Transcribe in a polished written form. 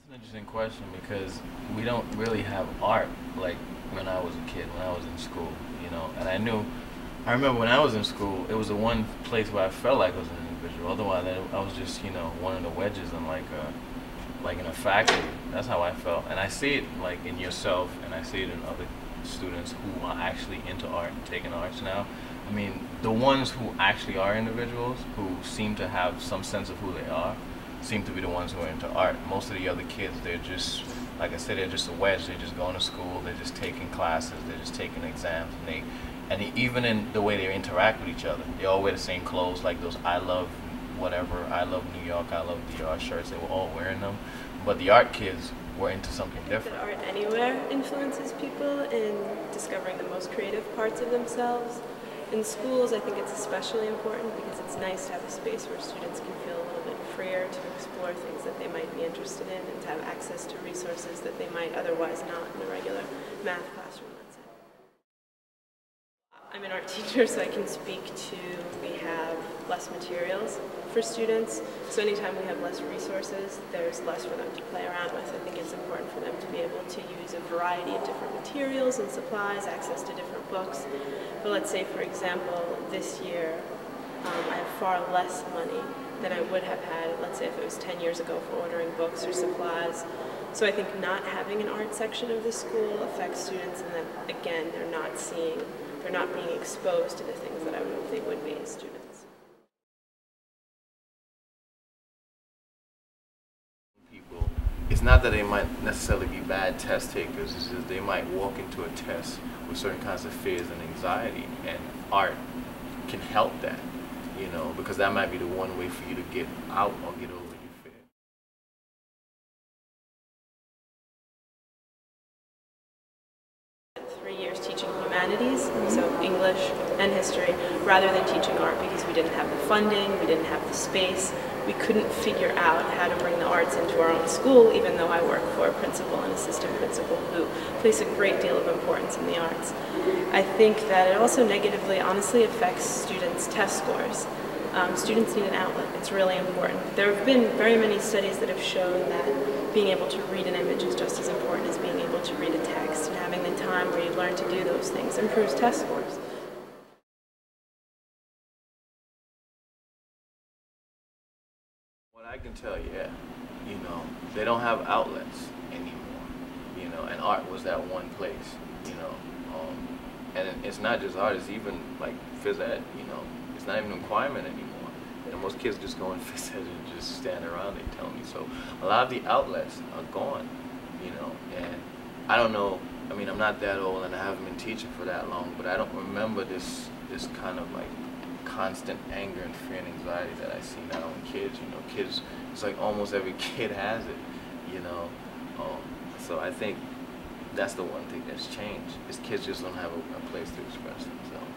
An interesting question because we don't really have art like when I was a kid, when I was in school, And I remember when I was in school, it was the one place where I felt like I was an individual. Otherwise, I was just, one of the wedges in like in a factory. That's how I felt, and I see it like in yourself, and I see it in other students who are actually into art and taking arts now. I mean, the ones who actually are individuals, who seem to have some sense of who they are, seem to be the ones who are into art. Most of the other kids, they're just, like I said, they're just a wedge. They're just going to school. They're just taking classes. They're just taking exams, even in the way they interact with each other, they all wear the same clothes, like those I love whatever, I love New York, I love DR shirts. They were all wearing them, but the art kids were into something different. That art anywhere influences people in discovering the most creative parts of themselves. In schools, I think it's especially important because it's nice to have a space where students can feel a little bit freer to explore things that they might be interested in and to have access to resources that they might otherwise not in a regular math classroom, let's say. I'm an art teacher, so I can speak to we have less materials for students, so anytime we have less resources, there's less for them to play around with. I think it's important for them to be able to use a variety of different materials and supplies, access to different books. But let's say, for example, this year, I have far less money than I would have had, let's say if it was 10 years ago, for ordering books or supplies. So I think not having an art section of the school affects students in that, again, they're not being exposed to the things that I would hope they would be as students. People, it's not that they might necessarily be bad test takers, it's just they might walk into a test with certain kinds of fears and anxiety, and art can help that, because that might be the one way for you to get out or get over your fear. 3 years teaching humanities, so English and history, rather than teaching art because we didn't have the funding, we didn't have the space. We couldn't figure out how to bring the arts into our own school, even though I work for a principal and assistant principal who place a great deal of importance in the arts. I think that it also negatively, honestly, affects students' test scores. Students need an outlet. It's really important. There have been very many studies that have shown that being able to read an image is just as important as being able to read a text, and having the time where you learn to do those things improves test scores. What I can tell you, they don't have outlets anymore, and art was that one place, and it's not just art, it's even like phys ed, it's not even a requirement anymore. Most kids just go in phys ed and just stand around, they tell me. So a lot of the outlets are gone, and I don't know, I'm not that old and I haven't been teaching for that long, but I don't remember this kind of like constant anger and fear and anxiety that I see now in kids. Kids, it's like almost every kid has it, so I think that's the one thing that's changed, is kids just don't have a place to express themselves.